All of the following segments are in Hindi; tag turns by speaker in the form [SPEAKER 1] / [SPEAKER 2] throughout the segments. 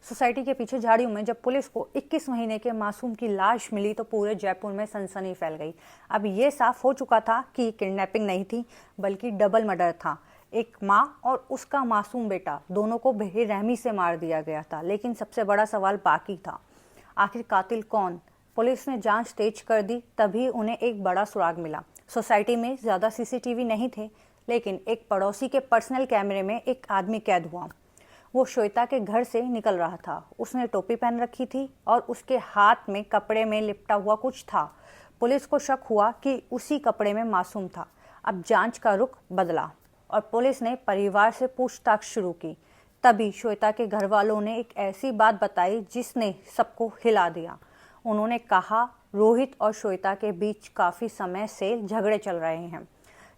[SPEAKER 1] सोसाइटी के पीछे झाड़ियों में जब पुलिस को 21 महीने के मासूम की लाश मिली तो पूरे जयपुर में सनसनी फैल गई। अब ये साफ हो चुका था कि किडनैपिंग नहीं थी बल्कि डबल मर्डर था। एक माँ और उसका मासूम बेटा दोनों को बेरहमी से मार दिया गया था। लेकिन सबसे बड़ा सवाल बाकी था, आखिर कातिल कौन? पुलिस ने जांच तेज कर दी, तभी उन्हें एक बड़ा सुराग मिला। सोसाइटी में ज्यादा सीसीटीवी नहीं थे, लेकिन एक पड़ोसी के पर्सनल कैमरे में एक आदमी कैद हुआ। वो श्वेता के घर से निकल रहा था। उसने टोपी पहन रखी थी और उसके हाथ में कपड़े में लिपटा हुआ कुछ था। पुलिस को शक हुआ कि उसी कपड़े में मासूम था। अब जांच का रुख बदला और पुलिस ने परिवार से पूछताछ शुरू की। तभी श्वेता के घर वालों ने एक ऐसी बात बताई जिसने सबको हिला दिया। उन्होंने कहा रोहित और श्वेता के बीच काफी समय से झगड़े चल रहे हैं।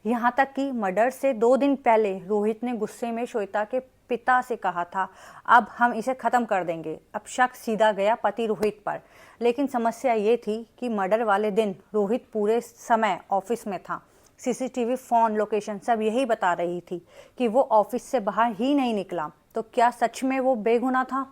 [SPEAKER 1] यहाँ तक कि मर्डर से 2 दिन पहले रोहित ने गुस्से में श्वेता के पिता से कहा था, अब हम इसे खत्म कर देंगे। अब शक सीधा गया पति रोहित पर। लेकिन समस्या ये थी कि मर्डर वाले दिन रोहित पूरे समय ऑफिस में था। सीसीटीवी, फोन, लोकेशन सब यही बता रही थी कि वो ऑफिस से बाहर ही नहीं निकला। तो क्या सच में वो बेगुनाह था?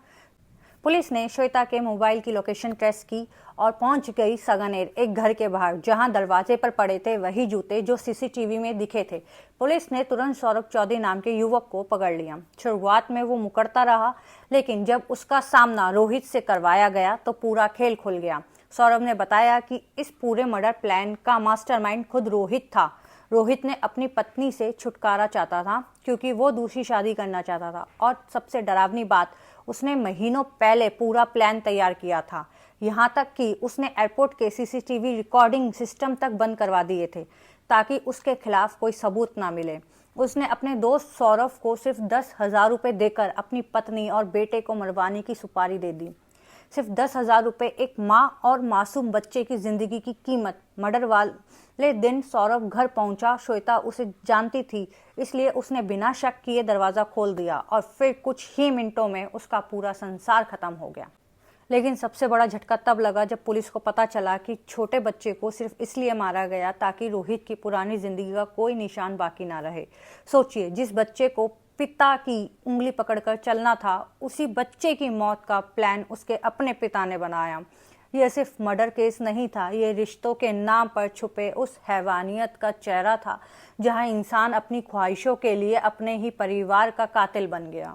[SPEAKER 1] पुलिस ने श्वेता के मोबाइल की लोकेशन ट्रेस की और पहुंच गई सगानेर, एक घर के बाहर, जहां दरवाजे पर पड़े थे वही जूते जो सीसीटीवी में दिखे थे। पुलिस ने तुरंत सौरभ चौधरी नाम के युवक को पकड़ लिया। शुरुआत में वो मुकरता रहा, लेकिन जब उसका सामना रोहित से करवाया गया तो पूरा खेल खुल गया। सौरभ ने बताया कि इस पूरे मर्डर प्लान का मास्टरमाइंड खुद रोहित था। रोहित ने अपनी पत्नी से छुटकारा चाहता था क्योंकि वो दूसरी शादी करना चाहता था। और सबसे डरावनी बात, उसने महीनों पहले पूरा प्लान तैयार किया था। यहाँ तक कि उसने एयरपोर्ट के सीसीटीवी रिकॉर्डिंग सिस्टम तक बंद करवा दिए थे ताकि उसके खिलाफ कोई सबूत ना मिले। उसने अपने दोस्त सौरभ को सिर्फ 10,000 रुपए देकर अपनी पत्नी और बेटे को मरवाने की सुपारी दे दी। सिर्फ 10,000 रुपए एक माँ और मासूम बच्चे की जिंदगी की कीमत। मर्डर वाले दिन सौरभ घर पहुंचा। श्वेता उसे जानती थी, इसलिए उसने बिना शक किए दरवाजा खोल दिया और फिर कुछ ही मिनटों में उसका पूरा संसार खत्म हो गया। लेकिन सबसे बड़ा झटका तब लगा जब पुलिस को पता चला कि छोटे बच्चे को सिर्फ इसलिए मारा गया ताकि रोहित की पुरानी जिंदगी का कोई निशान बाकी ना रहे। सोचिए, जिस बच्चे को पिता की उंगली पकड़कर चलना था, उसी बच्चे की मौत का प्लान उसके अपने पिता ने बनाया। यह सिर्फ मर्डर केस नहीं था, ये रिश्तों के नाम पर छुपे उस हैवानियत का चेहरा था जहां इंसान अपनी ख्वाहिशों के लिए अपने ही परिवार का कातिल बन गया।